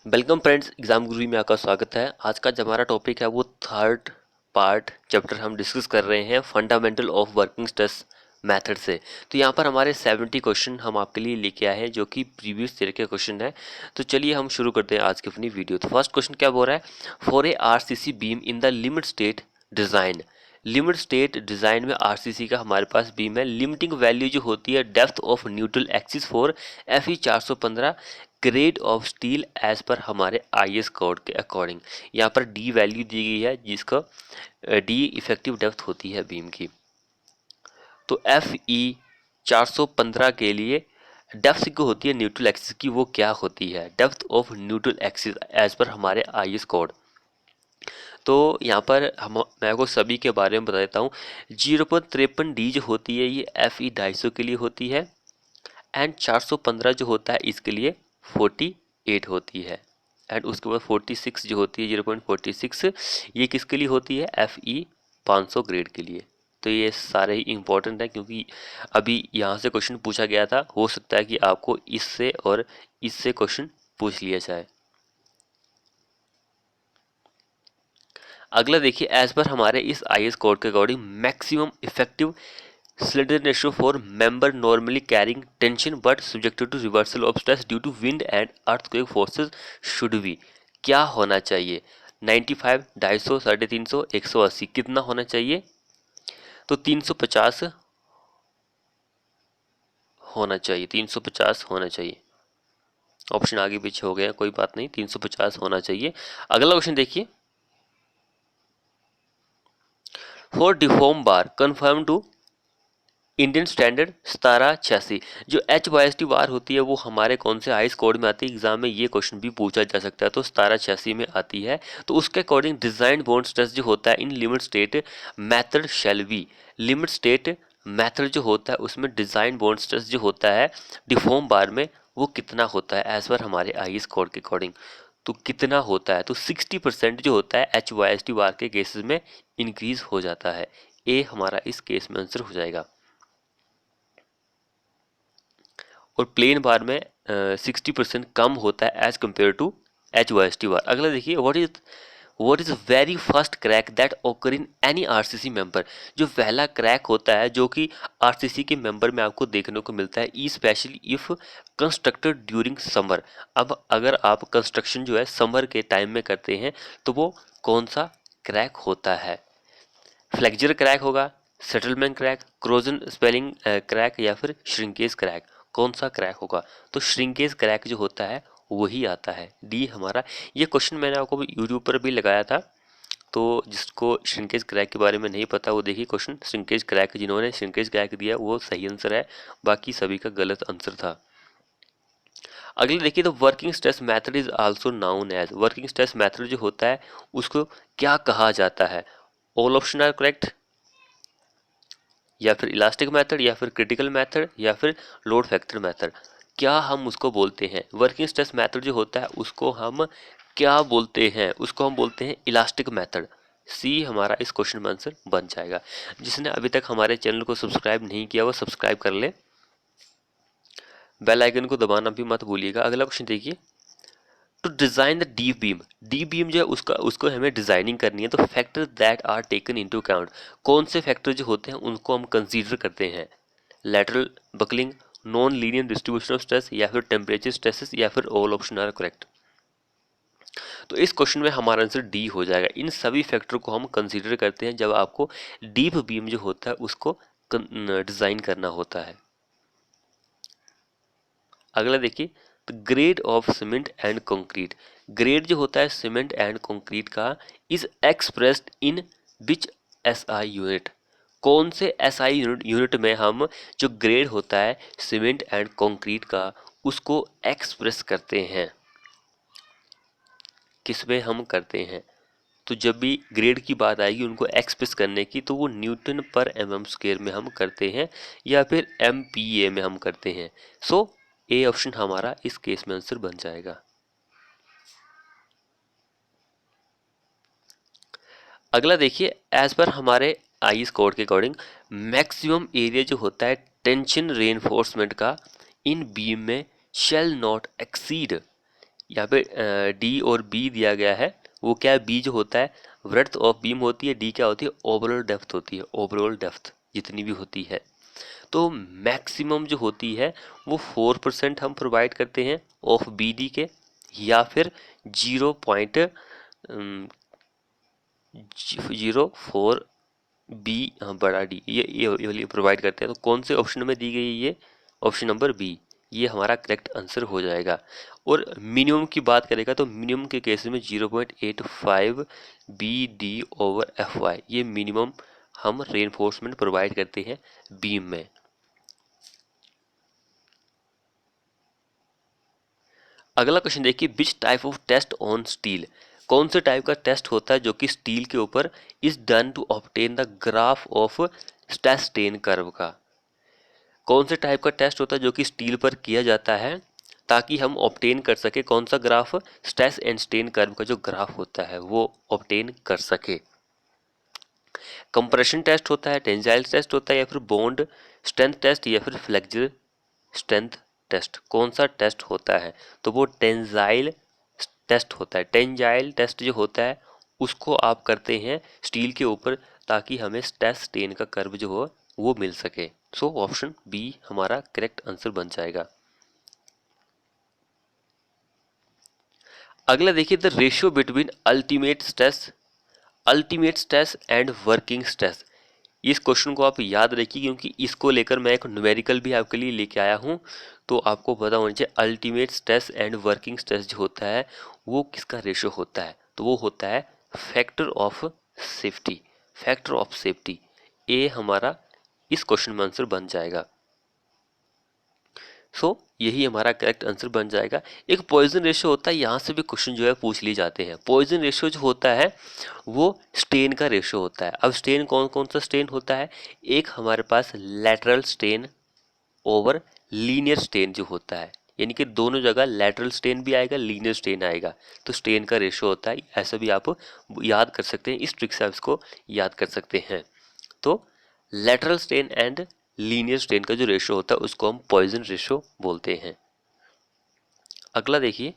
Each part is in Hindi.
वेलकम फ्रेंड्स, एग्जाम गुरु में आपका स्वागत है। आज का जो हमारा टॉपिक है वो थर्ड पार्ट चैप्टर हम डिस्कस कर रहे हैं fundamental of working stress method से। तो यहाँ पर हमारे 70 क्वेश्चन हम आपके लिए लेके आए हैं जो कि प्रीवियस ईयर के क्वेश्चन है। तो चलिए हम शुरू करते हैं आज की अपनी वीडियो। तो फर्स्ट क्वेश्चन क्या बोल रहा है, for a RCC beam in the limit state design. Limit state design में आरसीसी का हमारे पास बीम है। लिमिटिंग वैल्यू जो होती है depth of neutral axis for FE 415 grade of steel as पर हमारे IS कोड के अकॉर्डिंग। यहाँ पर डी वैल्यू दी गई है जिसका डी इफेक्टिव डेप्थ होती है बीम की। तो FE 415 के लिए डेप्थ जो होती है न्यूट्रल एक्सिस की वो क्या होती है, depth of neutral axis as पर हमारे IS कोड। तो यहाँ पर हम मैं आपको सभी के बारे में बता देता हूँ। 0.53D जो होती है ये FE 250 के लिए होती है एंड 415 जो होता है इसके लिए 48 होती है। एंड उसके बाद 46 जो होती है 0.46 ये किसके लिए होती है, FE 500 ग्रेड के लिए। तो ये सारे ही इंपॉर्टेंट है क्योंकि अभी यहाँ से क्वेश्चन पूछा गया था, हो सकता है कि आपको इससे और इससे क्वेश्चन पूछ लिया जाए। अगला देखिए, एज पर हमारे इस IS कोड के according maximum effective slidden ratio for member normally carrying tension but subjected to reversal of stress due to wind and earthquake forces should be क्या होना चाहिए, 95, 250, 350, 180 कितना होना चाहिए, तो 350 होना चाहिए, 350 होना चाहिए। ऑप्शन आगे पीछे हो गया, कोई बात नहीं, 350 होना चाहिए। अगला क्वेश्चन देखिए, for deform bar confirm to Indian standard 1786 जो HYST बार होती है वो हमारे कौन से हाई कोड में आती है, एग्जाम में ये क्वेश्चन भी पूछा जा सकता है। तो 1786 में आती है। तो उसके अकॉर्डिंग डिजाइन बॉन्ड स्ट्रेस जो होता है इन limit state method shall be, limit state method जो होता है उसमें डिजाइन बॉन्ड स्ट्रेस जो होता है डिफॉर्म बार में वो कितना होता है एज पर हमारे IS कोड के अकॉर्डिंग। तो कितना होता है, तो 60% जो होता है HYST बार के केसेस में इंक्रीज हो जाता है। ए हमारा इस केस में आंसर हो जाएगा। और प्लेन बार में 60% कम होता है एज कम्पेयर टू HYST बार। अगला देखिए, what is very first crack that ओकर इन एनी आरसीसी मेंबर। जो पहला क्रैक होता है जो कि आरसीसी के मेंबर में आपको देखने को मिलता है, especially if constructed during summer. अब अगर आप कंस्ट्रक्शन जो है समर के टाइम में करते हैं तो वो कौन सा क्रैक होता है, फ्लेक्चर क्रैक होगा, settlement crack, corrosion spelling crack या फिर श्रिंकेज क्रैक, कौन सा क्रैक होगा। तो श्रिंकेज क्रैक जो होता है वही आता है, डी हमारा। ये क्वेश्चन मैंने आपको यूट्यूब पर भी लगाया था, तो जिसको श्रिंकेज क्रैक के बारे में नहीं पता वो देखिए क्वेश्चन। श्रिंकेज क्रैक जिन्होंने श्रिंकेज क्रैक दिया वो सही आंसर है, बाकी सभी का गलत आंसर था। अगले देखिए, तो working stress method is also known as, working stress method जो होता है उसको क्या कहा जाता है, ऑल ऑप्शन आर करेक्ट, या फिर इलास्टिक मेथड या फिर क्रिटिकल मेथड या फिर लोड फैक्टर मेथड, क्या हम उसको बोलते हैं। वर्किंग स्ट्रेस मेथड जो होता है उसको हम क्या बोलते हैं, उसको हम बोलते हैं इलास्टिक मेथड। सी हमारा इस क्वेश्चन में आंसर बन जाएगा। जिसने अभी तक हमारे चैनल को सब्सक्राइब नहीं किया वो सब्सक्राइब कर ले, बेल आइकन को दबाना भी मत भूलिएगा। अगला क्वेश्चन देखिए, to design the deep beam, deep beam जो है उसको हमें डिजाइनिंग करनी है, तो factor that are taken into account, कौन से फैक्टर जो होते हैं उनको हम कंसीडर करते हैं, lateral buckling, non linear distribution of stress या फिर टेम्परेचर स्ट्रेसेस या फिर ऑल ऑप्शन आर करेक्ट। तो इस क्वेश्चन में हमारा आंसर डी हो जाएगा। इन सभी फैक्टर को हम कंसीडर करते हैं जब आपको डीप बीम जो होता है उसको डिजाइन करना होता है। अगला देखिए, the grade of cement and concrete, grade जो होता है सीमेंट एंड कंक्रीट का is expressed in which SI unit, कौन से SI यूनिट में हम जो ग्रेड होता है सीमेंट एंड कंक्रीट का उसको एक्सप्रेस करते हैं, किसमें हम करते हैं। तो जब भी ग्रेड की बात आएगी उनको एक्सप्रेस करने की तो वो न्यूटन पर mm² में हम करते हैं या फिर MPa में हम करते हैं। सो ए ऑप्शन हमारा इस केस में आंसर बन जाएगा। अगला देखिए, एज पर हमारे IS कोड के अकॉर्डिंग मैक्सिमम एरिया जो होता है टेंशन रेनफोर्समेंट का इन बीम में शेल नॉट एक्सीड, यहाँ पे डी और बी दिया गया है, वो क्या है, बी जो होता है ब्रेड्थ ऑफ बीम होती है, डी क्या होती है, ओवरऑल डेप्थ होती है, ओवरऑल डेप्थ जितनी भी होती है। तो मैक्सिमम जो होती है वो 4% हम प्रोवाइड करते हैं ऑफ बी डी के, या फिर 0.04 बी बड़ा डी, ये वाली प्रोवाइड करते हैं। तो कौन से ऑप्शन में दी गई ये, ऑप्शन नंबर बी, ये हमारा करेक्ट आंसर हो जाएगा। और मिनिमम की बात करेगा तो मिनिमम के केस में 0.85 B D over F Y, ये मिनिमम हम रेनफोर्समेंट प्रोवाइड करते हैं बीम में। अगला क्वेश्चन देखिए, which type of test on steel, कौन से टाइप का टेस्ट होता है जो कि स्टील के ऊपर is done to obtain the graph of stress strain curve का, कौन से टाइप का टेस्ट होता है जो कि स्टील पर किया जाता है ताकि हम ऑब्टेन कर सके कौन सा graph, stress and strain curve का जो ग्राफ होता है वो ऑब्टेन कर सके। कंप्रेशन टेस्ट होता है, टेंजाइल टेस्ट होता है, या फिर बॉन्ड स्ट्रेंथ टेस्ट, या फिर फ्लेक्सर स्ट्रेंथ टेस्ट, कौन सा टेस्ट होता है, तो वो टेंजाइल टेस्ट होता है। टेंजाइल टेस्ट जो होता है उसको आप करते हैं स्टील के ऊपर ताकि हमें स्ट्रेस स्ट्रेन का कर्व जो हो वो मिल सके। सो ऑप्शन बी हमारा करेक्ट आंसर बन जाएगा। अगला देखिए, the ratio between ultimate stress and working stress, इस क्वेश्चन को आप याद रखिए क्योंकि इसको लेकर मैं एक न्यूमेरिकल भी आपके लिए लेके आया हूँ। तो आपको पता होना चाहिए ultimate stress and working stress जो होता है वो किसका रेशियो होता है, तो वो होता है factor of safety, factor of safety. ए हमारा इस क्वेश्चन में आंसर बन जाएगा। सो यही हमारा करेक्ट आंसर बन जाएगा। एक पॉइजन रेशियो होता है, यहाँ से भी क्वेश्चन जो है पूछ लिए जाते हैं। पॉइजन रेशियो जो होता है वो स्ट्रेन का रेशियो होता है। अब स्ट्रेन कौन कौन सा स्ट्रेन होता है, एक हमारे पास lateral strain over linear strain जो होता है, यानी कि दोनों जगह लैटरल स्ट्रेन भी आएगा, लीनियर स्ट्रेन आएगा, तो स्ट्रेन का रेशियो होता है। ऐसा भी आप याद कर सकते हैं, इस ट्रिक से आप इसको याद कर सकते हैं। तो lateral strain and linear strain का जो रेशियो होता है उसको हम पॉइजन रेशियो बोलते हैं। अगला देखिए,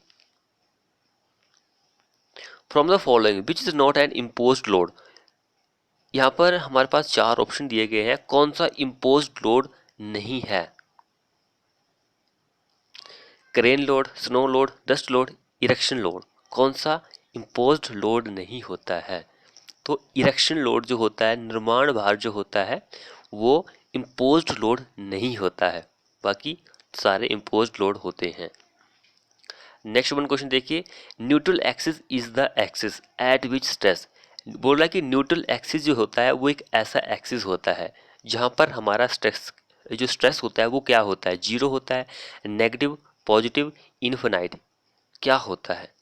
from the following which is not an imposed load, यहाँ पर हमारे पास चार ऑप्शन दिए गए हैं, कौन सा इम्पोज्ड लोड नहीं है, crane load, snow load, dust load, erection load, कौन सा इम्पोज्ड लोड नहीं होता है, तो इरेक्शन लोड जो होता है, निर्माण भार जो होता है वो इम्पोज्ड लोड नहीं होता है, बाकी सारे इम्पोज्ड लोड होते हैं। नेक्स्ट वन क्वेश्चन देखिए, neutral axis is the axis at which stress, बोल रहा है कि न्यूट्रल एक्सिस जो होता है वो एक ऐसा एक्सिस होता है जहां पर हमारा स्ट्रेस जो स्ट्रेस होता है वो क्या होता है, जीरो होता है, नेगेटिव, पॉजिटिव, इन्फिनाइट, क्या होता है।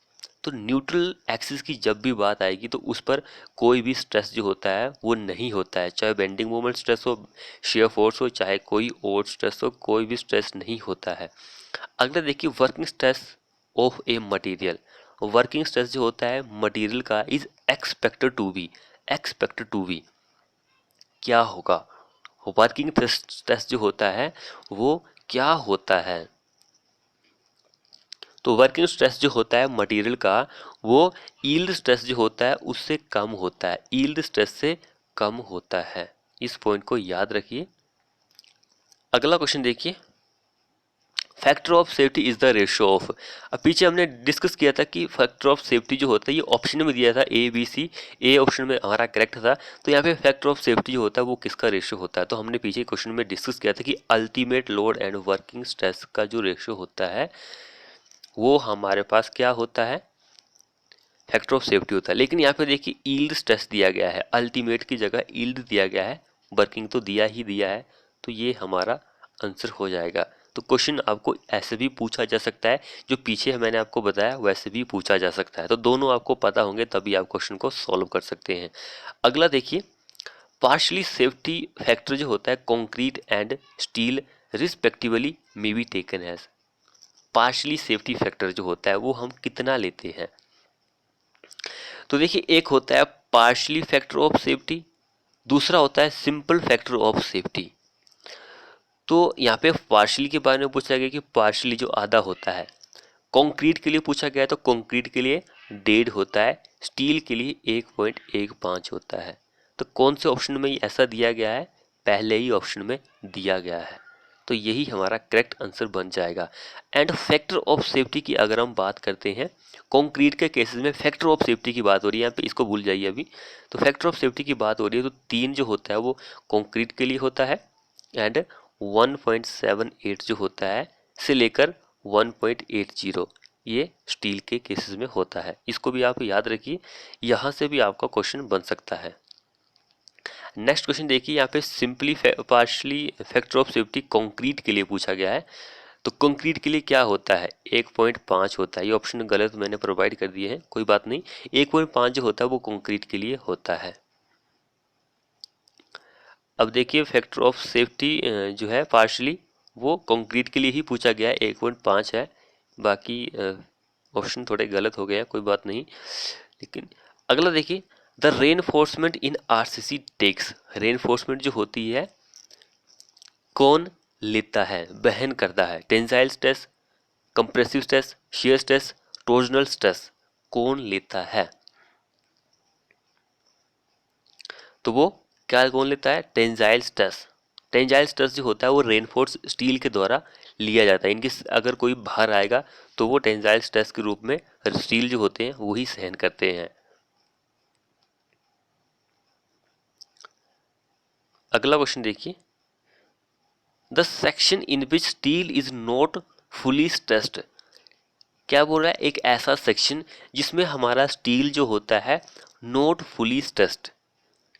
तो न्यूट्रल एक्सिस की जब भी बात आएगी तो उस पर कोई भी स्ट्रेस जो होता है वो नहीं होता है, चाहे बेंडिंग मोमेंट स्ट्रेस हो, शेयर फोर्स हो, चाहे कोई और स्ट्रेस हो, कोई भी स्ट्रेस नहीं होता है। अगला देखिए, working stress of a material, working stress जो होता है मटेरियल का इज एक्सपेक्टेड टू बी, क्या होगा, वर्किंग स्ट्रेस जो होता है वो क्या होता है, तो वर्किंग स्ट्रेस जो होता है मटेरियल का वो यील्ड स्ट्रेस जो होता है उससे कम होता है, यील्ड स्ट्रेस से कम होता है, इस पॉइंट को याद रखिए। अगला क्वेश्चन देखिए, factor of safety is the ratio of, अब पीछे हमने डिस्कस किया था कि फैक्टर ऑफ सेफ्टी जो होता है ये ऑप्शन में दिया था A B C, A option में हमारा करेक्ट था, तो यहाँ पे फैक्टर ऑफ सेफ्टी जो होता है वो किसका रेशियो होता है, तो हमने पीछे क्वेश्चन में डिस्कस किया था कि ultimate load and working stress का जो रेशियो होता है वो हमारे पास क्या होता है, फैक्टर ऑफ सेफ्टी होता है। लेकिन यहाँ पे देखिए यील्ड स्ट्रेस दिया गया है, अल्टीमेट की जगह यील्ड दिया गया है, वर्किंग तो दिया ही दिया है, तो ये हमारा आंसर हो जाएगा। तो क्वेश्चन आपको ऐसे भी पूछा जा सकता है, जो पीछे मैंने आपको बताया वैसे भी पूछा जा सकता है, तो दोनों आपको पता होंगे तभी आप क्वेश्चन को सॉल्व कर सकते हैं। अगला देखिए, पार्शली सेफ्टी फैक्टर जो होता है concrete and steel respectively may be taken as, partially safety factor जो होता है वो हम कितना लेते हैं, तो देखिए एक होता है पार्शली फैक्टर ऑफ सेफ्टी, दूसरा होता है सिंपल फैक्टर ऑफ सेफ्टी। तो यहाँ पे पार्शली के बारे में पूछा गया कि पार्शली जो आधा होता है, कंक्रीट के लिए पूछा गया है तो कंक्रीट के लिए 1.5 होता है, स्टील के लिए 1.15 होता है। तो कौन से ऑप्शन में ऐसा दिया गया है? पहले ही ऑप्शन में दिया गया है, तो यही हमारा करेक्ट आंसर बन जाएगा। एंड फैक्टर ऑफ सेफ्टी की अगर हम बात करते हैं, कंक्रीट के केसेस में फैक्टर ऑफ सेफ्टी की बात हो रही है, यहाँ पे इसको भूल जाइए अभी। तो फैक्टर ऑफ सेफ्टी की बात हो रही है तो 3 जो होता है वो कंक्रीट के लिए होता है, एंड 1.78 जो होता है से लेकर 1.80 ये स्टील के केसेस में होता है। इसको भी आप याद रखिए, यहाँ से भी आपका क्वेश्चन बन सकता है। नेक्स्ट क्वेश्चन देखिए, यहाँ पे simply partially factor of safety concrete के लिए पूछा गया है। तो कंक्रीट के लिए क्या होता है? 1.5 होता है। ये ऑप्शन गलत मैंने प्रोवाइड कर दिए हैं, कोई बात नहीं। 1.5 जो होता है वो कंक्रीट के लिए होता है। अब देखिए फैक्टर ऑफ सेफ्टी जो है पार्शली वो कंक्रीट के लिए ही पूछा गया है, 1.5 है। बाकी ऑप्शन थोड़े गलत हो गए हैं, कोई बात नहीं। लेकिन अगला देखिए, the reinforcement in RCC takes, reinforcement जो होती है कौन लेता है, वहन करता है? Tensile stress, compressive stress, shear stress, torsional stress, कौन लेता है? तो वो क्या कौन लेता है? Tensile stress. टेंसाइल स्ट्रेस जो होता है वो रेनफोर्स स्टील के द्वारा लिया जाता है। इनके अगर कोई बाहर आएगा तो वो टेंसाइल स्ट्रेस के रूप में स्टील जो होते हैं वही सहन करते हैं। अगला क्वेश्चन देखिए, the section in which steel is not fully stressed, क्या बोल रहा है? एक ऐसा सेक्शन जिसमें हमारा स्टील जो होता है not fully stressed,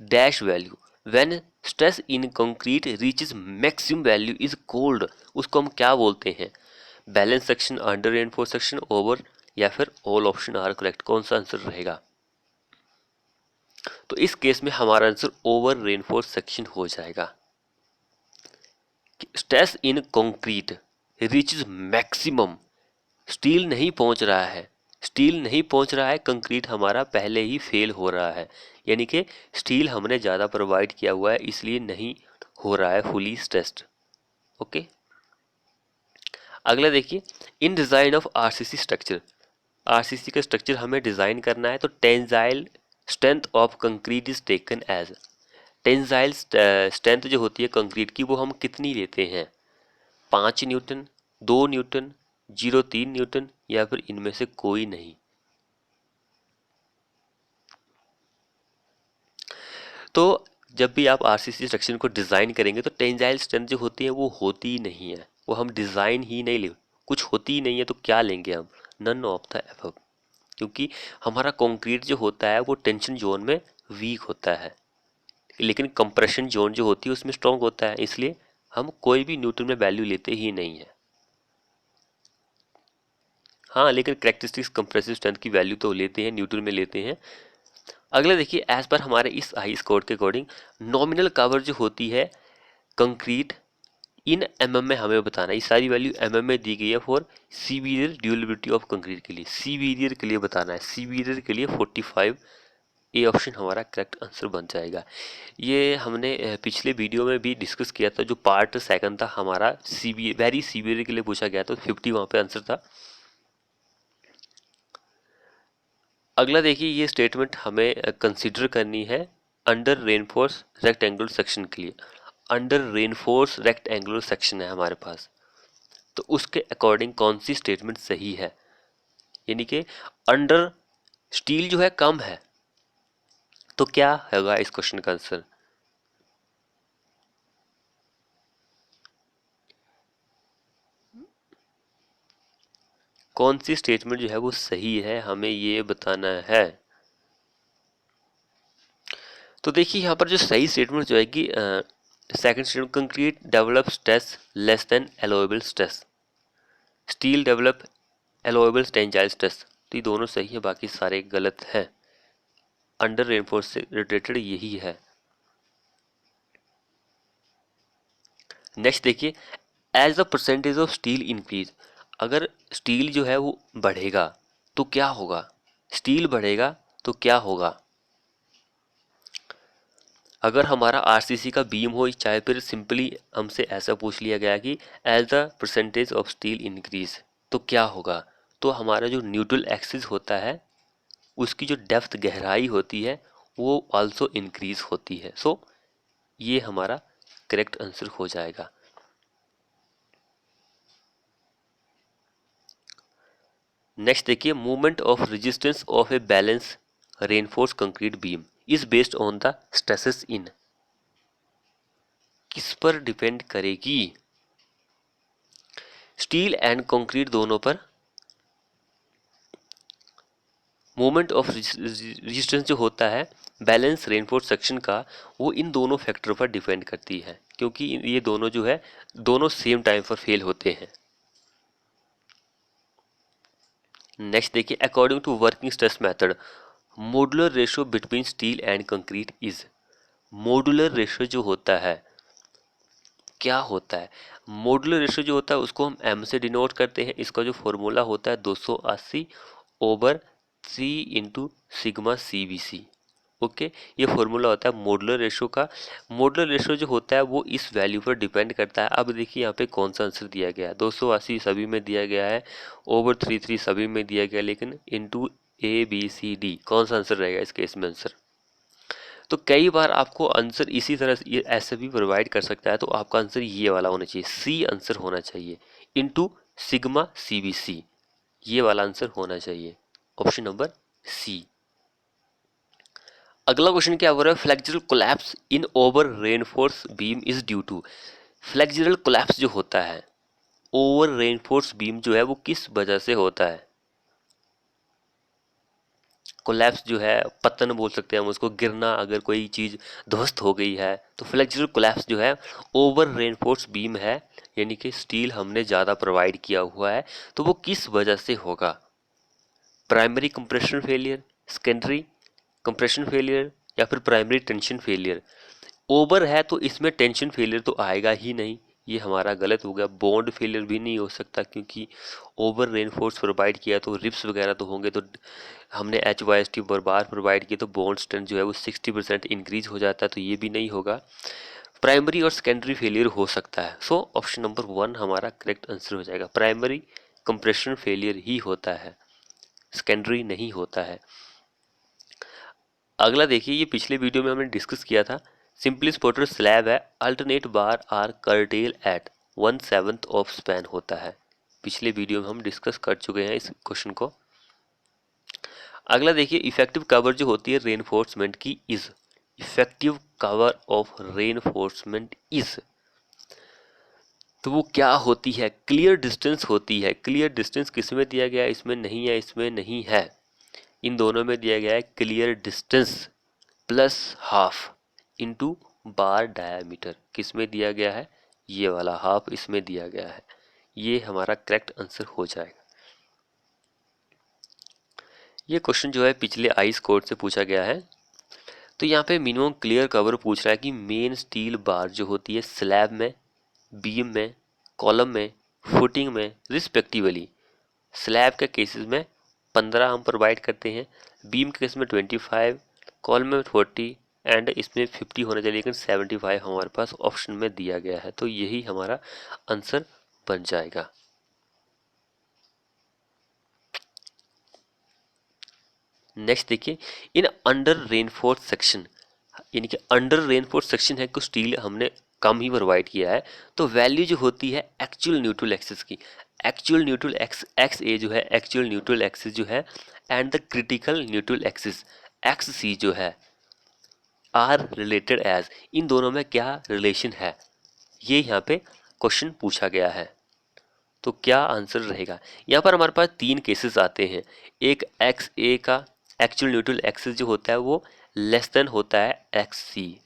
dash value when stress in concrete reaches maximum value is called, उसको हम क्या बोलते हैं? Balance section, under reinforce section, over, या फिर ऑल ऑप्शन आर करेक्ट। कौन सा आंसर रहेगा? तो इस केस में हमारा आंसर ओवर रेनफोर्स सेक्शन हो जाएगा। Stress in concrete reaches maximum, steel नहीं पहुंच रहा है, स्टील नहीं पहुंच रहा है, कंक्रीट हमारा पहले ही फेल हो रहा है, यानी कि स्टील हमने ज़्यादा प्रोवाइड किया हुआ है इसलिए नहीं हो रहा है फुली स्ट्रेस्ड। ओके, अगला देखिए, in design of RCC structure, RCC का स्ट्रक्चर हमें डिज़ाइन करना है तो tensile strength of concrete is taken as, tensile strength जो होती है कंक्रीट की वो हम कितनी लेते हैं? 5 न्यूटन, 2 न्यूटन, 0.3 न्यूटन, या फिर इनमें से कोई नहीं? तो जब भी आप आरसीसी स्ट्रक्चर को डिज़ाइन करेंगे तो टेंसाइल स्ट्रेंथ जो होती है वो होती ही नहीं है, वो हम डिज़ाइन ही नहीं ले, कुछ होती ही नहीं है तो क्या लेंगे हम? नन ऑफ द एबव, क्योंकि हमारा कंक्रीट जो होता है वो टेंशन जोन में वीक होता है, लेकिन कंप्रेशन जोन जो होती है उसमें स्ट्रॉन्ग होता है, इसलिए हम कोई भी न्यूटन में वैल्यू लेते ही नहीं है। हाँ, लेकिन करेक्टरिस्टिक्स कंप्रेसिव स्ट्रेंथ की वैल्यू तो लेते हैं, न्यूटन में लेते हैं। अगला देखिए, एज पर हमारे इस हाई कोड के अकॉर्डिंग नॉमिनल कवर जो होती है कंक्रीट इन एमएम में हमें बताना है। ये सारी वैल्यू एमएम में दी गई है for severe durability of concrete के लिए, सीवियर के लिए बताना है, सीवियर के लिए 45, ए ऑप्शन हमारा करेक्ट आंसर बन जाएगा। ये हमने पिछले वीडियो में भी डिस्कस किया था, जो पार्ट सेकंड था हमारा सीवियर, वेरी सीवियर के लिए पूछा गया था, 50 वहाँ पे आंसर था। अगला देखिए, ये स्टेटमेंट हमें कंसीडर करनी है अंडर रेनफोर्स रेक्टेंगुलर सेक्शन के लिए। अंडर रेनफोर्स रेक्टेंगुलर सेक्शन है हमारे पास, तो उसके अकॉर्डिंग कौन सी स्टेटमेंट सही है? यानी कि अंडर स्टील जो है कम है, तो क्या होगा इस क्वेश्चन का आंसर? कौन सी स्टेटमेंट जो है वो सही है, हमें ये बताना है। तो देखिए यहाँ पर जो सही स्टेटमेंट जो है कि second statement, concrete develop stress less than allowable stress, steel develop allowable tensile stress, तो ये दोनों सही है, बाकी सारे गलत हैं। अंडर रेनफोर्स से रिलेटेड यही है। नेक्स्ट देखिए, as the percentage of steel increase, अगर स्टील जो है वो बढ़ेगा तो क्या होगा? स्टील बढ़ेगा तो क्या होगा? अगर हमारा आरसीसी का बीम हो, चाहे फिर सिंपली हमसे ऐसा पूछ लिया गया कि as the percentage of steel increase, तो क्या होगा? तो हमारा जो न्यूट्रल एक्सिस होता है उसकी जो डेप्थ गहराई होती है वो आल्सो इंक्रीज होती है। सो ये हमारा करेक्ट आंसर हो जाएगा। नेक्स्ट देखिए, movement of resistance of a balance reinforce concrete beam is based on the stresses इन, किस पर डिपेंड करेगी? स्टील एंड कंक्रीट दोनों पर। मूवमेंट ऑफ रेजिस्टेंस जो होता है बैलेंस रेनफोर्स सेक्शन का, वो इन दोनों फैक्टर पर डिपेंड करती है, क्योंकि ये दोनों जो है दोनों सेम टाइम पर फेल होते हैं। नेक्स्ट देखिए, according to working stress method modular ratio between steel and concrete is. Modular ratio जो होता है क्या होता है? मॉड्यूलर रेशियो जो होता है उसको हम m से डिनोट करते हैं। इसका जो फॉर्मूला होता है 280/3 इंटू सिग्मा CBC। ओके, ये फॉर्मूला होता है मॉड्यूलर रेशियो का। मॉड्यूलर रेशियो जो होता है वो इस वैल्यू पर डिपेंड करता है। अब देखिए यहाँ पे कौन सा आंसर दिया गया है, 280 सभी में दिया गया है, ओवर 3 सभी में दिया गया, लेकिन इंटू ABCD कौन सा आंसर रहेगा इस केस में आंसर? तो कई बार आपको आंसर इसी तरह से ऐसे भी प्रोवाइड कर सकता है, तो आपका आंसर ये वाला होना चाहिए, सी आंसर होना चाहिए, इनटू सिग्मा CBC, ये वाला आंसर होना चाहिए, ऑप्शन नंबर सी। अगला क्वेश्चन क्या हो रहा है, flexural collapse in over reinforce beam is due to. Flexural collapse जो होता है ओवर रेनफोर्स बीम जो है वो किस वजह से होता है? कोलैप्स जो है पतन बोल सकते हैं हम उसको, गिरना, अगर कोई चीज़ ध्वस्त हो गई है तो फ्लेक्सुरल कोलैप्स जो है ओवर रेनफोर्स बीम है, यानी कि स्टील हमने ज़्यादा प्रोवाइड किया हुआ है, तो वो किस वजह से होगा? Primary compression failure, secondary compression failure, या फिर प्राइमरी टेंशन फेलियर? ओवर है तो इसमें टेंशन फेलियर तो आएगा ही नहीं, ये हमारा गलत हो गया। बॉन्ड फेलियर भी नहीं हो सकता क्योंकि ओवर रेनफोर्स प्रोवाइड किया तो रिप्स वगैरह तो होंगे, तो हमने HYST बार प्रोवाइड किया तो बॉन्ड स्ट्रेंथ जो है वो 60% इंक्रीज हो जाता है, तो ये भी नहीं होगा। प्राइमरी और सेकेंडरी फेलियर हो सकता है। सो ऑप्शन नंबर 1 हमारा करेक्ट आंसर हो जाएगा, प्राइमरी कंप्रेशन फेलियर ही होता है, सेकेंडरी नहीं होता है। अगला देखिए, ये पिछले वीडियो में हमने डिस्कस किया था, सिंपली स्पोर्टर स्लैब है, alternate bar are curtail at 1/7 of span होता है। पिछले वीडियो में हम डिस्कस कर चुके हैं इस क्वेश्चन को। अगला देखिए, इफेक्टिव कवर जो होती है रेनफोर्समेंट की is. Effective cover of reinforcement is, तो वो क्या होती है? क्लियर डिस्टेंस होती है। क्लियर डिस्टेंस किस में दिया गया है? इसमें नहीं है, इसमें नहीं है, इन दोनों में दिया गया है clear distance plus half into bar diameter. किस में दिया गया है? ये वाला हाफ इसमें दिया गया है, ये हमारा करेक्ट आंसर हो जाएगा। ये क्वेश्चन जो है पिछले आइस कोड से पूछा गया है। तो यहाँ पे मिनिमम क्लियर कवर पूछ रहा है कि मेन स्टील बार जो होती है स्लैब में, बीम में, कॉलम में, फुटिंग में रिस्पेक्टिवली, स्लैब के केसेस में 15 हम प्रोवाइड करते हैं, बीम के केस में 25, कॉलम में 40 एंड इसमें 50 होना चाहिए, लेकिन 75 हमारे पास ऑप्शन में दिया गया है, तो यही हमारा आंसर बन जाएगा। नेक्स्ट देखिए, इन अंडर रेनफोर्स सेक्शन, यानी कि अंडर रेनफोर्स सेक्शन है, कुछ स्टील हमने कम ही प्रोवाइड किया है, तो वैल्यू जो होती है एक्चुअल न्यूट्रल एक्सिस की, एक्चुअल न्यूट्रल एक्स ए जो है, एक्चुअल न्यूट्रल एक्सिस जो है, and the critical neutral axis XC जो है, आर रिलेटेड एज, इन दोनों में क्या रिलेशन है, ये यहाँ पे क्वेश्चन पूछा गया है। तो क्या आंसर रहेगा? यहाँ पर हमारे पास 3 केसेस आते हैं। एक XA का एक्चुअल न्यूट्रल एक्सिस जो होता है वो लेस देन होता है XC,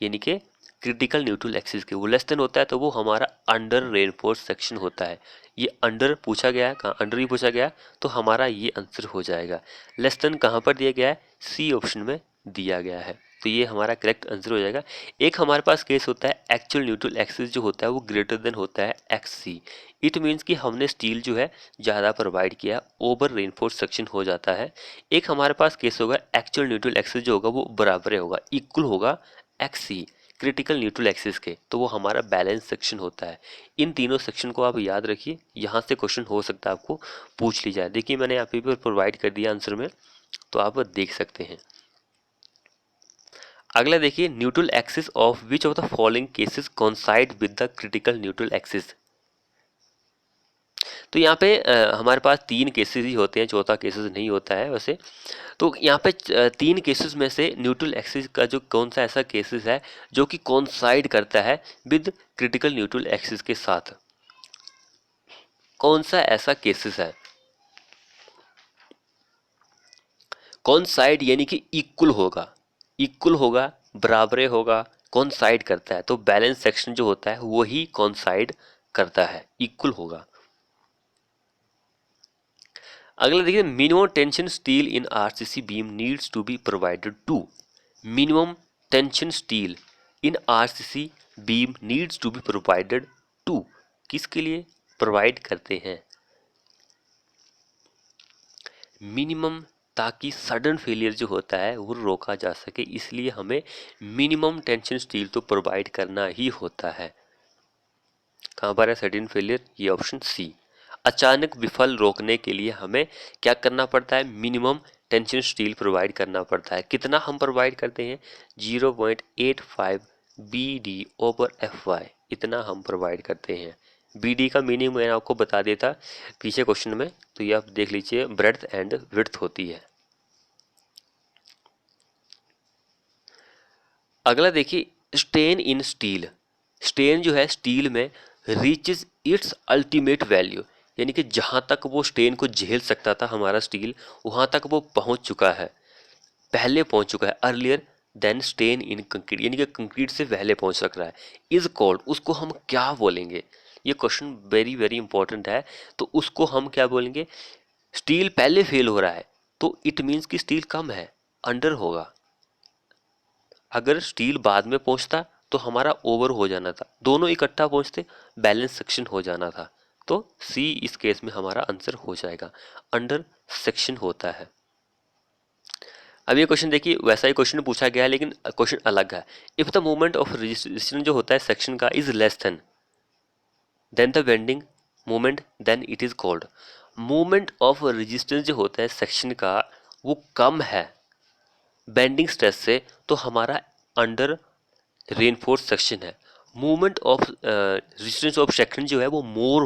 यानी कि क्रिटिकल न्यूट्रल एक्सिस के वो लेस देन होता है, तो वो हमारा अंडर रेनफोर्स सेक्शन होता है। ये अंडर पूछा गया है, कहाँ अंडर ही पूछा गया है, तो हमारा ये आंसर हो जाएगा। लेस देन कहाँ पर दिया गया है? C ऑप्शन में दिया गया है, तो ये हमारा करेक्ट आंसर हो जाएगा। एक हमारे पास केस होता है एक्चुअल न्यूट्रल एक्सिस जो होता है वो ग्रेटर देन होता है XC, इट मीन्स कि हमने स्टील जो है ज़्यादा प्रोवाइड किया, ओवर रेनफोर्स सेक्शन हो जाता है। एक हमारे पास केस होगा एक्चुअल न्यूट्रल एक्सिस जो होगा वो बराबर होगा, इक्वल होगा XC, क्रिटिकल न्यूट्रल एक्सिस के, तो वो हमारा बैलेंस सेक्शन होता है। इन तीनों सेक्शन को आप याद रखिए, यहाँ से क्वेश्चन हो सकता है आपको पूछ ली जाए। देखिए मैंने यहाँ पे प्रोवाइड कर दिया आंसर में, तो आप देख सकते हैं। अगला देखिए, neutral axis of which of the following cases coincide with the critical neutral axis. तो यहाँ पे हमारे पास 3 केसेस ही होते हैं, चौथा केसेस नहीं होता है वैसे। तो यहाँ पे 3 केसेस में से न्यूट्रल एक्सिस का जो कौन सा ऐसा केसेस है जो कि कोइंसाइड करता है विद क्रिटिकल न्यूट्रल एक्सिस के साथ, कौन सा ऐसा केसेस है। कोइंसाइड यानी कि इक्वल होगा, इक्वल होगा, बराबरे होगा, कोइंसाइड करता है। तो बैलेंस सेक्शन जो होता है वही कोइंसाइड करता है, इक्वल होगा। अगला देखिए, minimum tension steel in RCC beam needs to be provided to. Minimum tension steel in RCC beam needs to be provided to, किसके लिए प्रोवाइड करते हैं? मिनिमम, ताकि सडन फेलियर जो होता है वो रोका जा सके, इसलिए हमें मिनिमम टेंशन स्टील तो प्रोवाइड करना ही होता है। कहाँ पर है सडन फेलियर? ये ऑप्शन सी। अचानक विफल रोकने के लिए हमें क्या करना पड़ता है? मिनिमम टेंशन स्टील प्रोवाइड करना पड़ता है। कितना हम प्रोवाइड करते हैं? 0.85 BD ओवर FY, इतना हम प्रोवाइड करते हैं। BD का मीनिंग मैंने आपको बता देता पीछे क्वेश्चन में, तो ये आप देख लीजिए, ब्रेड्थ एंड विड्थ होती है। अगला देखिए, स्टेन इन स्टील। स्टेन जो है स्टील में रीचेज इट्स अल्टीमेट वैल्यू, यानी कि जहां तक वो स्टेन को झेल सकता था हमारा स्टील, वहां तक वो पहुंच चुका है, पहले पहुंच चुका है। Earlier than strain in concrete, यानी कि कंक्रीट से पहले पहुंच सक रहा है। इज कॉल्ड, उसको हम क्या बोलेंगे? ये क्वेश्चन वेरी वेरी इंपॉर्टेंट है। तो उसको हम क्या बोलेंगे? स्टील पहले फेल हो रहा है तो इट मीन्स कि स्टील कम है, अंडर होगा। अगर स्टील बाद में पहुंचता तो हमारा ओवर हो जाना था, दोनों इकट्ठा पहुंचते बैलेंस सेक्शन हो जाना था। तो सी इस केस में हमारा आंसर हो जाएगा, अंडर सेक्शन होता है। अब ये क्वेश्चन देखिए, वैसा ही क्वेश्चन पूछा गया है लेकिन क्वेश्चन अलग है। If the moment of registration जो होता है सेक्शन का is less than the bending moment, then it is called. Moment of resistance जो होता है सेक्शन का वो कम है बेंडिंग स्ट्रेस से, तो हमारा अंडर रेनफोर्स सेक्शन है। Movement of resistance of section जो है वो मोर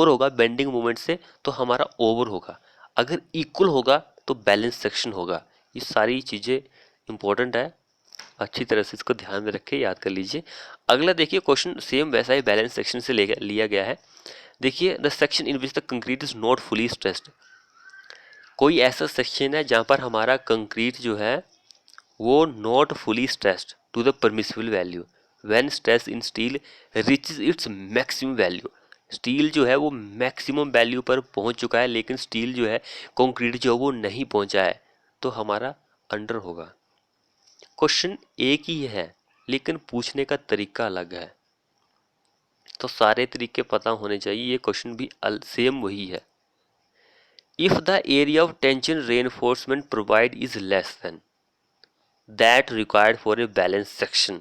होगा बेंडिंग मूवमेंट से, तो हमारा ओवर होगा। अगर इक्वल होगा तो बैलेंस सेक्शन होगा। ये सारी चीज़ें इंपॉर्टेंट है, अच्छी तरह से इसको ध्यान में रख के याद कर लीजिए। अगला देखिए, क्वेश्चन सेम वैसा ही बैलेंस सेक्शन से लिया गया है। देखिए, the section in which the concrete is not fully stressed. कोई ऐसा सेक्शन है जहाँ पर हमारा कंक्रीट जो है वो not fully stressed to the permissible value when stress in steel reaches its maximum value. Steel जो है वो मैक्सिमम वैल्यू पर पहुंच चुका है लेकिन स्टील जो है कंक्रीट जो है वो नहीं पहुंचा है, तो हमारा अंडर होगा। क्वेश्चन एक ही है लेकिन पूछने का तरीका अलग है, तो सारे तरीके पता होने चाहिए। ये क्वेश्चन भी सेम वही है। If the area of tension reinforcement provide is less then that required for a balance section.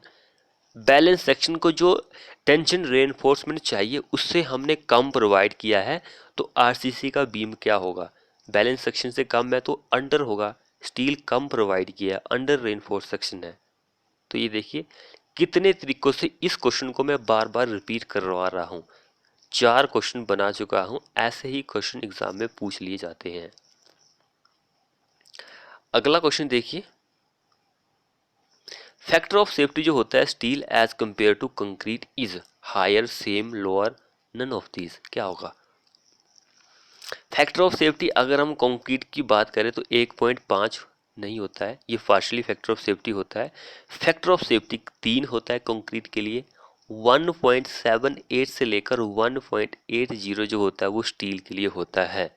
Balance section को जो टेंशन रेनफोर्समेंट चाहिए उससे हमने कम प्रोवाइड किया है, तो आरसीसी का बीम क्या होगा? बैलेंस सेक्शन से कम है तो अंडर होगा। स्टील कम प्रोवाइड किया है, अंडर रेनफोर्स सेक्शन है। तो ये देखिए कितने तरीकों से इस क्वेश्चन को मैं बार बार रिपीट करवा रहा हूँ। 4 क्वेश्चन बना चुका हूँ, ऐसे ही क्वेश्चन एग्जाम में पूछ लिए जाते हैं। अगला क्वेश्चन देखिए, फैक्टर ऑफ सेफ्टी जो होता है steel as compare to concrete is higher, same, lower, none of these, क्या होगा? फैक्टर ऑफ सेफ्टी अगर हम कंक्रीट की बात करें तो 1.5 नहीं होता है, ये पार्शली फैक्टर ऑफ सेफ्टी होता है। फैक्टर ऑफ सेफ्टी 3 होता है कंक्रीट के लिए। 1.78 से लेकर 1.80 जो होता है वो स्टील के लिए होता है।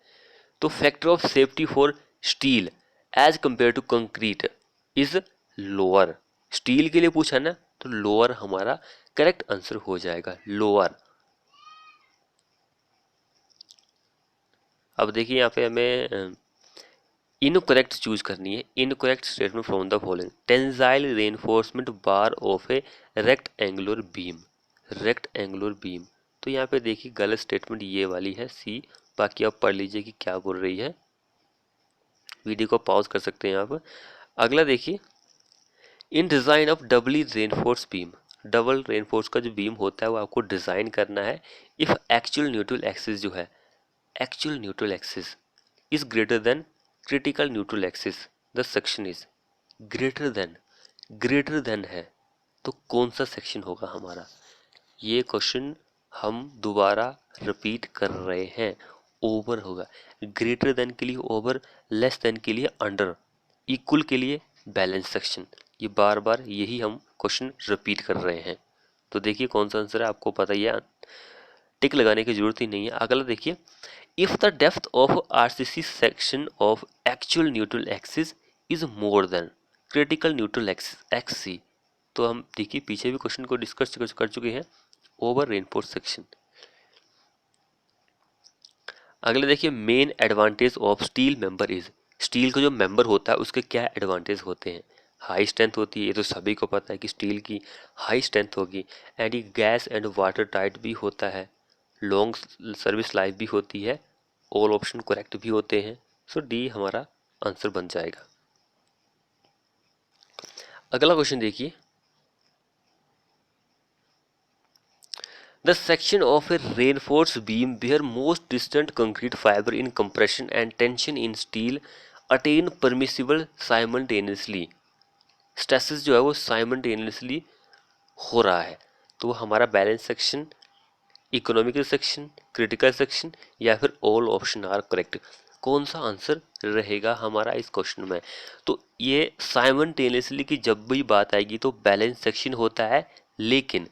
तो factor of safety for steel as compare to concrete is lower. Steel के लिए पूछा ना, तो लोअर हमारा करेक्ट आंसर हो जाएगा, लोअर। अब देखिए यहाँ पे हमें इनकरेक्ट चूज करनी है, incorrect statement from the following. Tensile reinforcement bar of A rectangular beam, rectangular beam. तो यहाँ पे देखिए गलत स्टेटमेंट ये वाली है सी, बाकी आप पढ़ लीजिए कि क्या बोल रही है, वीडियो को पॉज कर सकते हैं आप। अगला देखिए, in design of doubly reinforce beam, double reinforce का जो बीम होता है वो आपको डिज़ाइन करना है इफ़ एक्चुअल न्यूट्रल एक्सिस जो है, actual neutral axis is greater than critical neutral axis, the section is greater than, greater than है तो कौन सा सेक्शन होगा हमारा, ये क्वेश्चन हम दोबारा रिपीट कर रहे हैं। ओवर होगा, ग्रेटर देन के लिए ओवर, लेस देन के लिए अंडर, इक्वल के लिए बैलेंस सेक्शन। ये बार बार यही हम क्वेश्चन रिपीट कर रहे हैं। तो देखिए कौन सा आंसर है, आपको पता ही है, टिक लगाने की जरूरत ही नहीं है। अगला देखिए, if the depth of RCC section of actual neutral axis is more than critical neutral axis एक्सी। तो हम देखिए पीछे भी क्वेश्चन को डिस्कस कर चुके हैं, ओवर रेनफोर्स सेक्शन। अगले देखिए, main advantage of steel member is, steel का जो मेंबर होता है उसके क्या एडवांटेज होते हैं। हाई स्ट्रेंथ होती है, ये तो सभी को पता है कि स्टील की हाई स्ट्रेंथ होगी, एंड ये गैस एंड वाटर टाइट भी होता है, लॉन्ग सर्विस लाइफ भी होती है, ऑल ऑप्शन करेक्ट भी होते हैं। सो डी हमारा आंसर बन जाएगा। अगला क्वेश्चन देखिए, the section of a reinforced beam where most distant concrete fiber in compression and tension in steel attain permissible simultaneously, stresses जो है वो साइमल्टेनियसली हो रहा है, तो हमारा balance section, economical section, critical section, या फिर ऑल ऑप्शन आर करेक्ट। कौन सा आंसर रहेगा हमारा इस क्वेश्चन में, तो ये साइमल्टेनियसली की जब भी बात आएगी तो बैलेंस सेक्शन होता है, लेकिन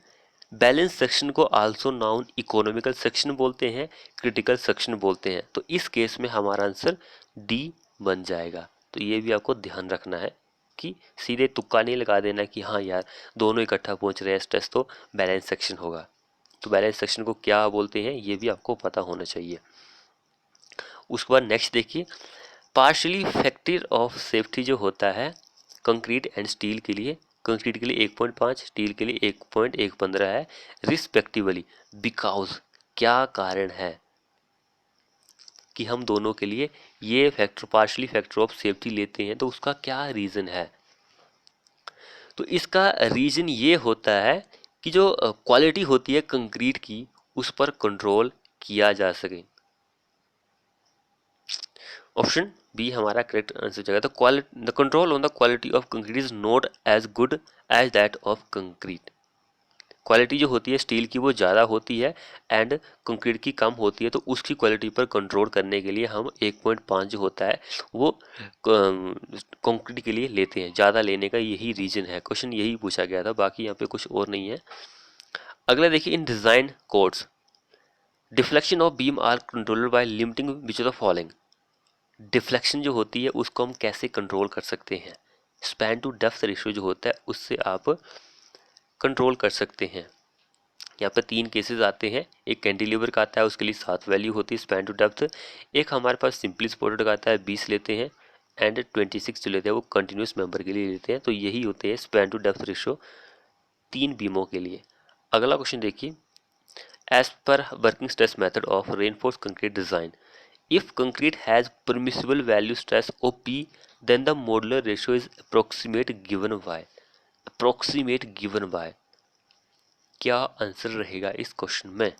बैलेंस सेक्शन को आल्सो नाउन इकोनॉमिकल सेक्शन बोलते हैं, क्रिटिकल सेक्शन बोलते हैं। तो इस केस में हमारा आंसर डी बन जाएगा। तो ये भी आपको ध्यान रखना है कि सीधे तुक्का नहीं लगा देना कि हाँ यार दोनों इकट्ठा पहुंच रहे हैं स्ट्रेस तो बैलेंस सेक्शन होगा। तो बैलेंस सेक्शन को क्या बोलते हैं ये भी आपको पता होना चाहिए। उसके बाद नेक्स्ट देखिए, पार्शली फैक्टर ऑफ सेफ्टी जो होता है कंक्रीट एंड स्टील के लिए, कंक्रीट के लिए 1.5, स्टील के लिए 1.115 है रिस्पेक्टिवली, बिकॉज क्या कारण है कि हम दोनों के लिए ये factor partially factor of safety लेते हैं, तो उसका क्या रीज़न है। तो इसका रीज़न ये होता है कि जो क्वालिटी होती है कंक्रीट की उस पर कंट्रोल किया जा सके। ऑप्शन बी हमारा करेक्ट आंसर जाएगा। The control on the quality of concrete is not as good as that of concrete. Quality जो होती है स्टील की वो ज़्यादा होती है एंड कंक्रीट की कम होती है, तो उसकी क्वालिटी पर कंट्रोल करने के लिए हम 1.5 जो होता है वो कंक्रीट के लिए लेते हैं। ज़्यादा लेने का यही रीज़न है, क्वेश्चन यही पूछा गया था, बाकी यहाँ पे कुछ और नहीं है। अगला देखिए, in design codes deflection of beam are controlled by limiting which of the following. Deflection जो होती है उसको हम कैसे कंट्रोल कर सकते हैं, स्पैन टू डेप्थ रेशियो जो होता है उससे आप कंट्रोल कर सकते हैं। यहाँ पे 3 केसेस आते हैं, एक कैंटिलीवर का आता है उसके लिए 7 वैल्यू होती है स्पैन टू डेप्थ, एक हमारे पास सिंपली सपोर्टेड का आता है 20 लेते हैं, एंड 26 जो लेते हैं वो कंटिन्यूस मेंबर के लिए लेते हैं। तो यही होते हैं स्पैन टू डेप्थ रेशियो 3 बीमों के लिए। अगला क्वेश्चन देखिए, as per working stress method of reinforce concrete design, if concrete has permissible value stress OP then the modular ratio is approximate given by, approximate given by, क्या आंसर रहेगा इस क्वेश्चन में।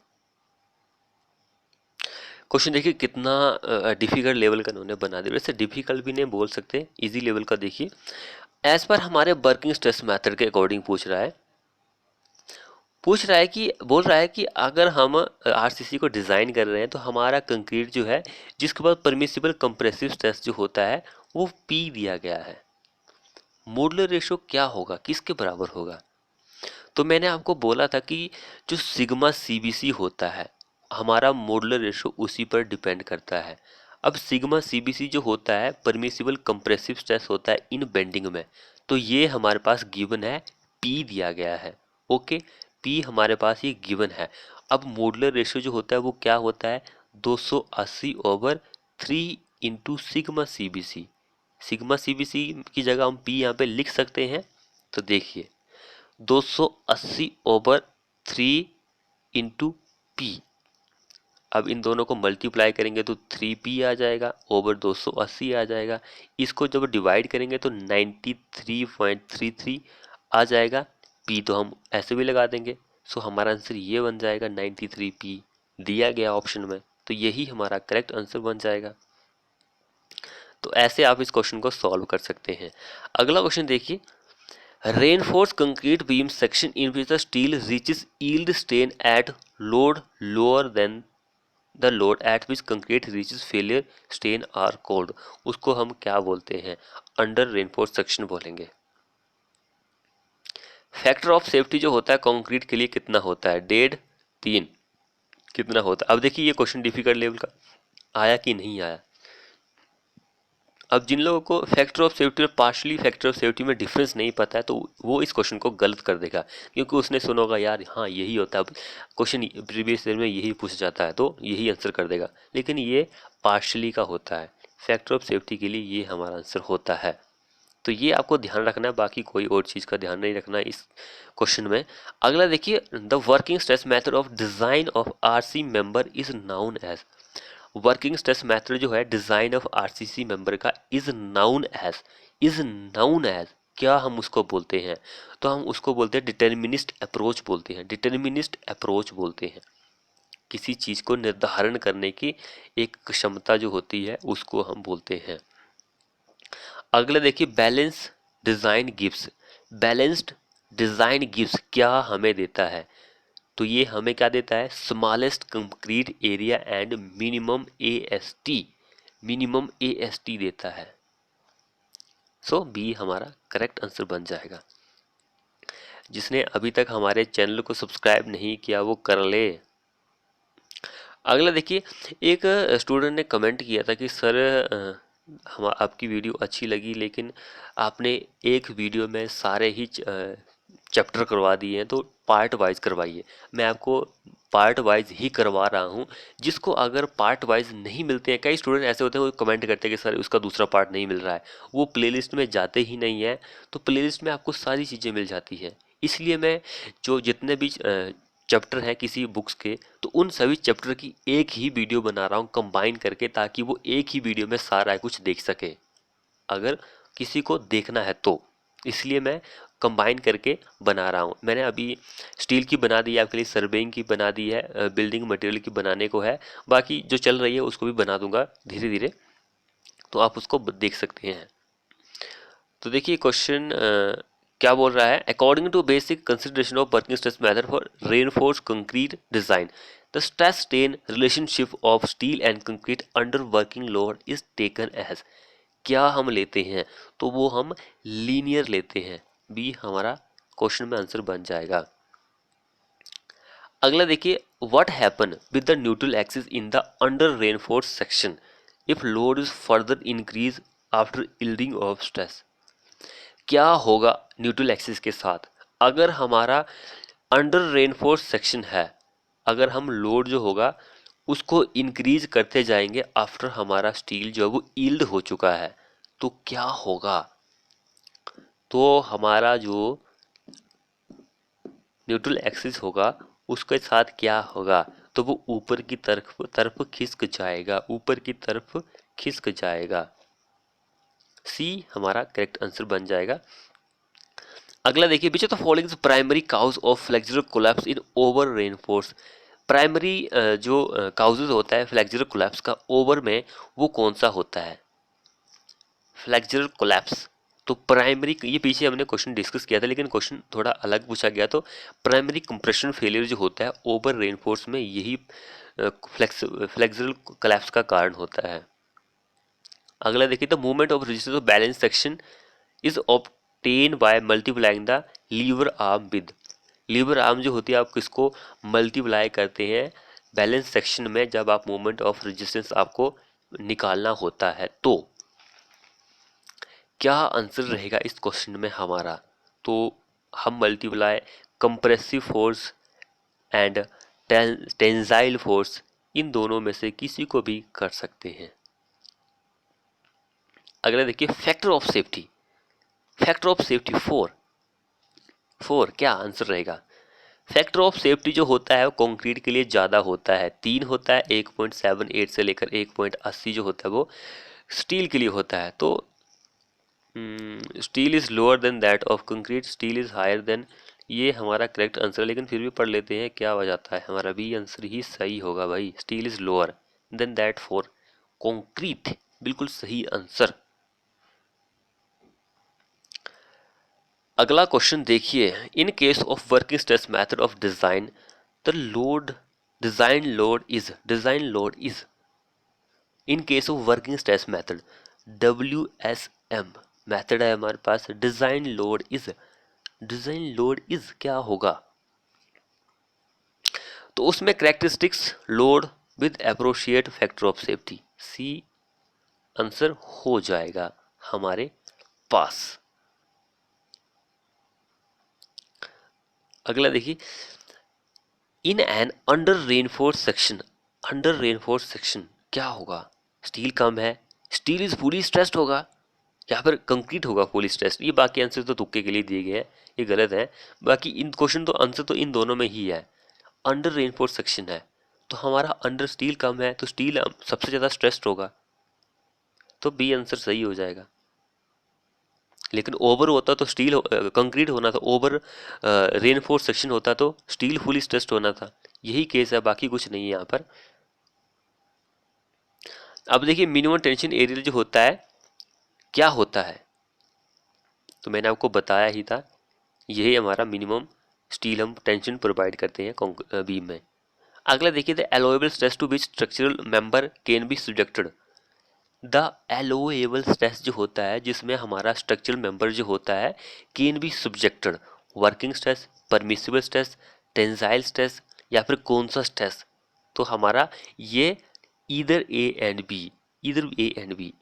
क्वेश्चन देखिए कितना डिफिकल्ट लेवल का उन्होंने बना दिया, वैसे डिफिकल्ट भी नहीं बोल सकते, इजी लेवल का। देखिए एज पर हमारे वर्किंग स्ट्रेस मेथड के अकॉर्डिंग पूछ रहा है कि बोल रहा है कि अगर हम आरसीसी को डिज़ाइन कर रहे हैं तो हमारा कंक्रीट जो है जिसके बाद परमिसिबल कंप्रेसिव स्ट्रेस जो होता है वो पी दिया गया है, मॉडुलर रेशो क्या होगा, किसके बराबर होगा। तो मैंने आपको बोला था कि जो सिग्मा सीबीसी होता है हमारा मॉडुलर रेशो उसी पर डिपेंड करता है। अब सिग्मा सीबीसी जो होता है परमिसिबल कंप्रेसिव स्ट्रेस होता है इन बेंडिंग में, तो ये हमारे पास गिवन है, पी दिया गया है। ओके, पी हमारे पास ये गिवन है। अब मॉडुलर रेशो जो होता है वो क्या होता है, 280/3 into sigma CBC, sigma CBC की जगह हम पी यहाँ पे लिख सकते हैं। तो देखिए 280/3 इंटू पी, अब इन दोनों को मल्टीप्लाई करेंगे तो 3p आ जाएगा, ओवर 280 आ जाएगा। इसको जब डिवाइड करेंगे तो 93.33 आ जाएगा। p तो हम ऐसे भी लगा देंगे। सो हमारा आंसर ये बन जाएगा 93p दिया गया ऑप्शन में, तो यही हमारा करेक्ट आंसर बन जाएगा। तो ऐसे आप इस क्वेश्चन को सॉल्व कर सकते हैं। अगला क्वेश्चन देखिए, reinforced concrete beam section in which the steel reaches yield strain at load lower than the load at which concrete reaches failure strain are called, उसको हम क्या बोलते हैं? अंडर रेनफोर्स सेक्शन बोलेंगे। फैक्टर ऑफ सेफ्टी जो होता है कंक्रीट के लिए कितना होता है? 1.5 3 कितना होता है? अब देखिए ये क्वेश्चन डिफिकल्ट लेवल का आया कि नहीं आया। अब जिन लोगों को फैक्टर ऑफ सेफ्टी और पार्शली फैक्टर ऑफ सेफ्टी में डिफरेंस नहीं पता है तो वो इस क्वेश्चन को गलत कर देगा, क्योंकि उसने सुना होगा यार हाँ यही होता है, क्वेश्चन प्रीवियस ईयर में यही पूछा जाता है तो यही आंसर कर देगा, लेकिन ये पार्शली का होता है। फैक्टर ऑफ सेफ्टी के लिए ये हमारा आंसर होता है। तो ये आपको ध्यान रखना है, बाकी कोई और चीज़ का ध्यान नहीं रखना है इस क्वेश्चन में। अगला देखिए, the working stress method of design of RC member is known as. Working stress method जो है डिजाइन ऑफ आरसीसी मेंबर का इज नाउन एज क्या हम उसको बोलते हैं? तो हम उसको बोलते हैं डिटर्मिनिस्ट अप्रोच बोलते हैं। डिटर्मिनिस्ट अप्रोच बोलते हैं किसी चीज को निर्धारण करने की एक क्षमता जो होती है उसको हम बोलते हैं। अगला देखिए, balance design gives. Balanced design gives क्या हमें देता है? तो ये हमें क्या देता है? Smallest concrete area and minimum AST देता है। सो बी हमारा करेक्ट आंसर बन जाएगा। जिसने अभी तक हमारे चैनल को सब्सक्राइब नहीं किया वो कर ले। अगला देखिए, एक स्टूडेंट ने कमेंट किया था कि सर हम आपकी वीडियो अच्छी लगी लेकिन आपने एक वीडियो में सारे ही चैप्टर करवा दिए हैं, तो पार्ट वाइज करवाइए। मैं आपको पार्ट वाइज ही करवा रहा हूँ। जिसको अगर पार्ट वाइज नहीं मिलते हैं, कई स्टूडेंट ऐसे होते हैं वो कमेंट करते हैं कि सर उसका दूसरा पार्ट नहीं मिल रहा है, वो प्लेलिस्ट में जाते ही नहीं है। तो प्लेलिस्ट में आपको सारी चीज़ें मिल जाती है। इसलिए मैं जो जितने भी चैप्टर हैं किसी बुक्स के, तो उन सभी चैप्टर की एक ही वीडियो बना रहा हूँ कंबाइन करके, ताकि वो एक ही वीडियो में सारा कुछ देख सके अगर किसी को देखना है तो। इसलिए मैं कंबाइन करके बना रहा हूँ। मैंने अभी स्टील की बना दी है आपके लिए, सर्वेइंग की बना दी है, बिल्डिंग मटेरियल की बनाने को है, बाकी जो चल रही है उसको भी बना दूंगा धीरे धीरे, तो आप उसको देख सकते हैं। तो देखिए क्वेश्चन क्या बोल रहा है, according to basic consideration of working stress method for reinforce concrete design the stress strain relationship of steel and concrete under working load is taken as. क्या हम लेते हैं? तो वो हम लीनियर लेते हैं। बी हमारा क्वेश्चन में आंसर बन जाएगा। अगला देखिए, what happen with the neutral axis in the under reinforce section if load is further increase after yielding of stress. क्या होगा न्यूट्रल एक्सिस के साथ अगर हमारा अंडर रेनफोर्स सेक्शन है, अगर हम लोड जो होगा उसको इंक्रीज करते जाएंगे आफ्टर हमारा स्टील जो है वो यील्ड हो चुका है, तो क्या होगा? तो हमारा जो न्यूट्रल एक्सिस होगा उसके साथ क्या होगा? तो वो ऊपर की तरफ खिसक जाएगा, ऊपर की तरफ खिसक जाएगा। सी हमारा करेक्ट आंसर बन जाएगा। अगला देखिए, which of the following is primary cause of flexural collapse in over reinforce. Primary जो काउजेज होता है फ्लेक्सुरल कोलैप्स का ओवर में, वो कौन सा होता है? Flexural collapse. तो प्राइमरी, ये पीछे हमने क्वेश्चन डिस्कस किया था लेकिन क्वेश्चन थोड़ा अलग पूछा गया। तो प्राइमरी कंप्रेशन फेलियर जो होता है ओवर रेनफोर्स में, यही फ्लेक्सुरल कोलैप्स का कारण होता है। अगला देखिए, the movement of resistance of balance section is obtain by multiplying the lever arm with. Lever arm जो होती है आप किसको मल्टीप्लाई करते हैं बैलेंस सेक्शन में, जब आप मूवमेंट ऑफ रेजिस्टेंस आपको निकालना होता है। तो क्या आंसर रहेगा इस क्वेश्चन में हमारा? तो हम multiply compressive force and tensile force, इन दोनों में से किसी को भी कर सकते हैं। अगला देखिए factor of safety, factor of safety 4 क्या आंसर रहेगा? फैक्टर ऑफ सेफ्टी जो होता है वो कंक्रीट के लिए ज़्यादा होता है, 3 होता है, 1.78 से लेकर 1.80 जो होता है वो स्टील के लिए होता है। तो steel is lower than that of concrete, steel is higher than, ये हमारा करेक्ट आंसर है, लेकिन फिर भी पढ़ लेते हैं क्या हो जाता है। हमारा बी आंसर ही सही होगा भाई, steel is lower than that for concrete, बिल्कुल सही आंसर। अगला क्वेश्चन देखिए, in case of working stress method of design the load, design load is in case of working stress method, WSM method है हमारे पास, डिजाइन लोड इज क्या होगा? तो उसमें characteristics load with appropriate factor of safety, C answer हो जाएगा हमारे पास। अगला देखिए, in an under reinforce section क्या होगा? स्टील कम है, स्टील इज फुली स्ट्रेस्ड होगा, या फिर कंक्रीट होगा फुली स्ट्रेस्ड। ये बाकी आंसर तो तुक्के के लिए दिए गए हैं, ये गलत है। बाकी इन क्वेश्चन तो आंसर तो इन दोनों में ही है। अंडर रेनफोर्स सेक्शन है तो हमारा अंडर स्टील कम है तो स्टील सबसे ज़्यादा स्ट्रेस्ड होगा, तो बी आंसर सही हो जाएगा। लेकिन ओवर होता तो स्टील कंक्रीट होना था, ओवर रेनफोर्स सेक्शन होता तो स्टील फुली स्ट्रेस्ड होना था। यही केस है, बाकी कुछ नहीं है यहाँ पर। अब देखिए मिनिमम टेंशन एरिया जो होता है क्या होता है, तो मैंने आपको बताया ही था, यही हमारा मिनिमम स्टील हम टेंशन प्रोवाइड करते हैं बीम में। अगला देखिए, the allowable stress to which structural member can be subjected, the allowable stress जो होता है जिसमें हमारा स्ट्रक्चरल मेंबर जो होता है can be subjected, working stress, permissible stress, tensile stress, या फिर कौन सा स्ट्रेस? तो हमारा ये इधर ए एंड बी, इधर ए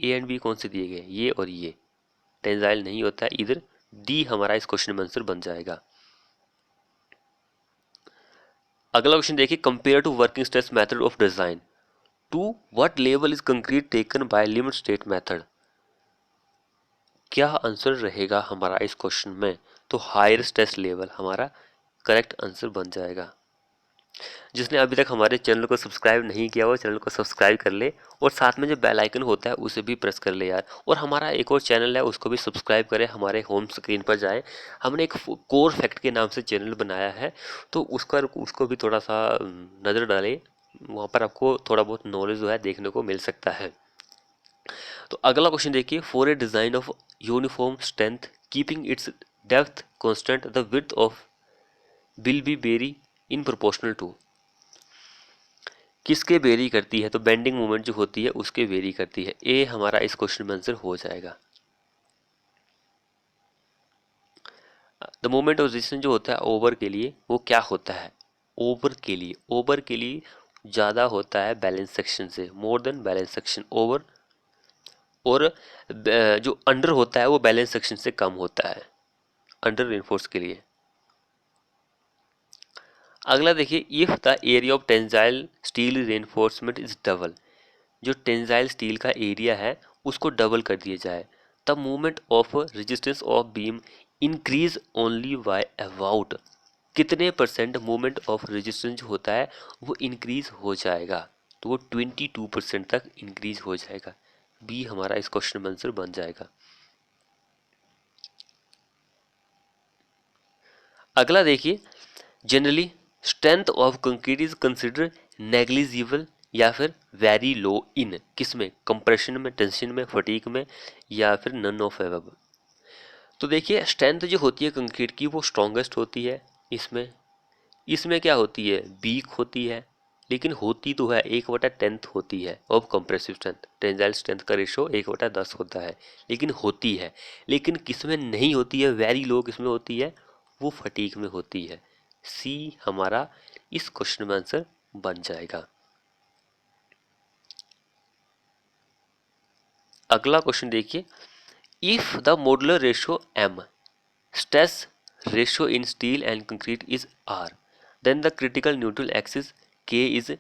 एंड बी कौन से दिए गए, ये और ये। टेंसाइल नहीं होता है, इधर डी हमारा इस क्वेश्चन में आंसर बन जाएगा। अगला क्वेश्चन देखिए, compare to working stress method of design to what level is concrete taken by limit state method, क्या आंसर रहेगा हमारा इस क्वेश्चन में? तो हायर स्ट्रेस लेवल हमारा करेक्ट आंसर बन जाएगा। जिसने अभी तक हमारे चैनल को सब्सक्राइब नहीं किया वो चैनल को सब्सक्राइब कर ले, और साथ में जो बेल आइकन होता है उसे भी प्रेस कर ले यार। और हमारा एक और चैनल है उसको भी सब्सक्राइब करें, हमारे होम स्क्रीन पर जाए, हमने एक कोर फैक्ट के नाम से चैनल बनाया है, तो उसको भी थोड़ा सा नज़र डालें, वहाँ पर आपको थोड़ा बहुत नॉलेज जो है देखने को मिल सकता है। तो अगला क्वेश्चन देखिए, for a design of uniform strength keeping its depth constant the width of will be vary in proportional to, किसके वेरी करती है? तो बेंडिंग मोमेंट जो होती है उसके वेरी करती है। ए हमारा इस क्वेश्चन में आंसर हो जाएगा। द मोमेंट ऑफ रेजिस्टेंस जो होता है ओवर के लिए वो क्या होता है? ओवर के लिए ज़्यादा होता है बैलेंस सेक्शन से, more than balance section over, और जो अंडर होता है वो बैलेंस सेक्शन से कम होता है अंडर रेनफोर्स के लिए। अगला देखिए, if the area of tensile steel reinforcement is double, जो टेंसाइल स्टील का एरिया है उसको डबल कर दिया जाए, the movement of resistance of beam increase only by about, कितने परसेंट मूवमेंट ऑफ रेजिस्टेंस जो होता है वो इंक्रीज हो जाएगा? तो वो 22% तक इंक्रीज हो जाएगा। बी हमारा इस क्वेश्चन में आंसर बन जाएगा। अगला देखिए, generally strength of concrete is consider negligible या फिर वेरी लो इन, किसमें? कंप्रेशन में, टेंशन में, फटीक में, या फिर नन ऑफ एबव। तो देखिए स्ट्रेंथ जो होती है कंक्रीट की वो स्ट्रॉन्गेस्ट होती है इसमें, इसमें क्या होती है? वीक होती है, लेकिन होती तो है 1/10 होती है of compressive strength, tensile strength का रेशो 1/10 होता है, लेकिन होती है। लेकिन किसमें नहीं होती है, वेरी लो किसमें होती है? वो फटीक में होती है। सी हमारा इस क्वेश्चन में आंसर बन जाएगा। अगला क्वेश्चन देखिए, if the modular ratio M, stress ratio in steel and concrete is R, then the critical neutral axis K is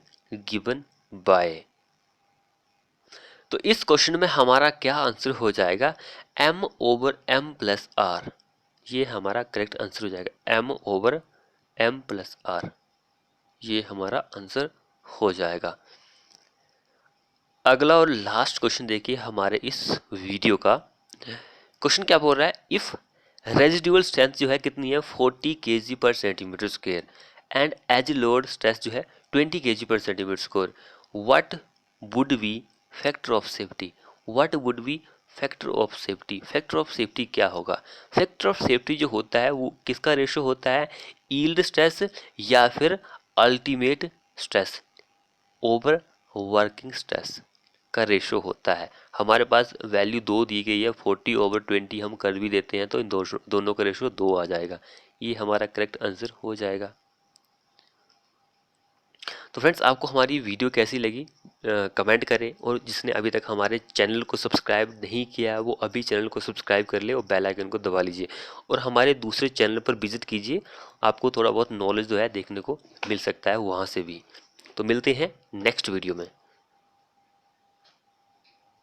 given by, तो इस क्वेश्चन में हमारा क्या आंसर हो जाएगा, m/m+r। ये हमारा करेक्ट आंसर हो जाएगा, m/m+r, ये हमारा आंसर हो जाएगा। अगला और लास्ट क्वेश्चन देखिए हमारे इस वीडियो का। क्वेश्चन क्या बोल रहा है, इफ रेजिडुअल स्ट्रेंथ जो है कितनी है 40 kg per centimetre square and as load stress जो है 20 kg per centimetre square, what would be factor of safety. What would be factor of safety. Factor of safety क्या होगा। फैक्टर ऑफ सेफ्टी जो होता है वो किसका रेशो होता है, यील्ड स्ट्रेस या फिर ultimate stress over working stress का रेशो होता है। हमारे पास वैल्यू 2 दी गई है, 40/20 हम कर भी देते हैं तो इन दोनों का रेशो 2 आ जाएगा। ये हमारा करेक्ट आंसर हो जाएगा। तो फ्रेंड्स आपको हमारी वीडियो कैसी लगी कमेंट करें, और जिसने अभी तक हमारे चैनल को सब्सक्राइब नहीं किया है वो अभी चैनल को सब्सक्राइब कर ले और बेल आइकन को दबा लीजिए, और हमारे दूसरे चैनल पर विजिट कीजिए, आपको थोड़ा बहुत नॉलेज जो है देखने को मिल सकता है वहाँ से भी। तो मिलते हैं नेक्स्ट वीडियो में।